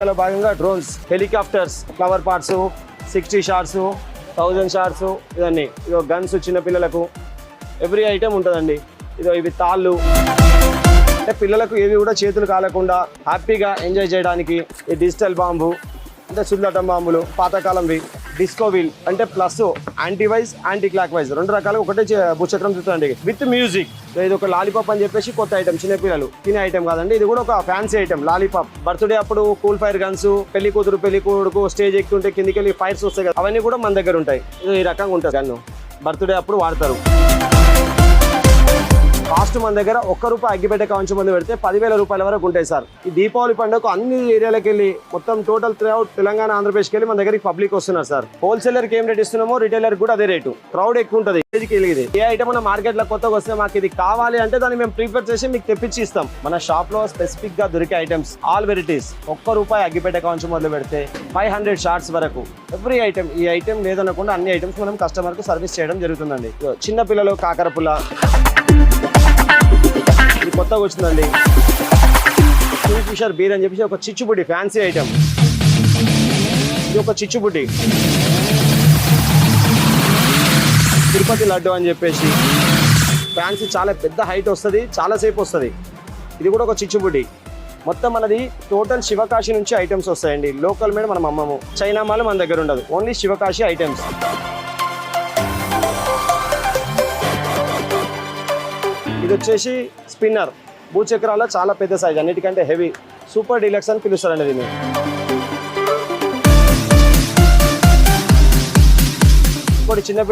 లో భాగంగా drones, helicopters, flower parts, 60 shots, 1000 shots, ఇవన్నీ ఇదో గన్స్ చిన్నపిల్లలకు ఎవ్రీ ఐటెం ఉంటుందండి. ఇదో ఇవి తాళ్ళు అంటే పిల్లలకు ఏవి కూడా చేతులు కాలకుండా హ్యాపీగా ఎంజాయ్ చేయడానికి. ఈ డిజిటల్ బాంబు అంటే సుల్లటం బాంబులు, పాతకాలంవి. డిస్కో వీల్ అంటే plus anti wise anti clock wise రెండు రకాలుగా ఒకటే భూచక్రం చూస్తుందండి విత్ మ్యూజిక్. ఇది ఒక లాలీపాప్ అని చెప్పేసి కొత్త ఐటమ్, చిన్నపిల్లలు తినే ఐటమ్ కాదండి, ఇది కూడా ఒక ఫ్యాన్సీ ఐటమ్ లాలీపాప్. బర్త్డే అప్పుడు కూల్ ఫైర్ గన్స్, పెళ్లి కూతురు పెళ్లి కొడుకు స్టేజ్ ఎక్కుతుంటే కిందికి వెళ్ళి ఫైర్స్ వస్తాయి కదా, అవన్నీ కూడా మన దగ్గర ఉంటాయి. ఇది ఈ రకంగా ఉంటుంది గన్ను, బర్త్డే అప్పుడు వాడతారు. కాస్ట్ మన దగ్గర ₹1 అగ్గిపెట్టె కాంచు మందు పెడితే 10,000 రూపాయల వరకు ఉంటాయి సార్. ఈ దీపావళి పండుగకు అన్ని ఏరియాలకు వెళ్ళి మొత్తం టోటల్ త్రూఅవుట్ తెలంగాణ, ఆంధ్రప్రదేశ్కి వెళ్ళి మన దగ్గరికి పబ్లిక్ వస్తున్నారు సార్. హోల్సేలర్కి ఏం రేట్ ఇస్తున్నామో రిటైలర్ కూడా అదే రేటు. క్రౌడ్ ఎక్కువ ఉంటుంది. ఏ ఐటమ్ మన మార్కెట్ లో కొత్తగా వస్తే మాకు ఇది కావాలి అంటే దాన్ని మేము ప్రిపేర్ చేసి మీకు తెప్పించి ఇస్తాం. మన షాప్ లో స్పెసిఫిక్ గా దొరికే ఐటమ్స్ ఆల్ వెరైటీస్. ₹1 అగ్గిపెట్టె కాంచు మొదలు పెడితే 500 షార్ట్స్ వరకు ఎవ్రీ ఐటమ్. ఈ ఐటమ్ లేదనకుండా అన్ని ఐటమ్స్ మనం కస్టమర్ కు సర్వీస్ చేయడం జరుగుతుందండి. చిన్న పిల్లలు కాకరపుల్ల ఇది కొత్తగా వచ్చిందండి. కింగ్ఫిషర్ బీర్ అని చెప్పేసి ఒక చిచ్చుబుడ్డి ఫ్యాన్సీ ఐటమ్. ఇది ఒక చిచ్చుబుడ్డి. తిరుపతి లడ్డు అని చెప్పేసి ఫ్యాన్సీ, చాలా పెద్ద హైట్ వస్తుంది, చాలాసేపు వస్తుంది. ఇది కూడా ఒక చిచ్చుబుడ్డి. మొత్తం మనది టోటల్ శివకాశి నుంచి ఐటమ్స్ వస్తాయండి. లోకల్ మీద మనం అమ్మము, చైనా మాల్ మన దగ్గర ఉండదు, ఓన్లీ శివకాశి ఐటమ్స్. ఇది వచ్చేసి స్పిన్నర్, భూచక్రాల చాలా పెద్ద సైజ్, అన్నిటికంటే హెవీ, సూపర్ డీలక్స్ అని పిలుస్తారండి దీన్ని. ఇంకోటి చిన్నపిల్ల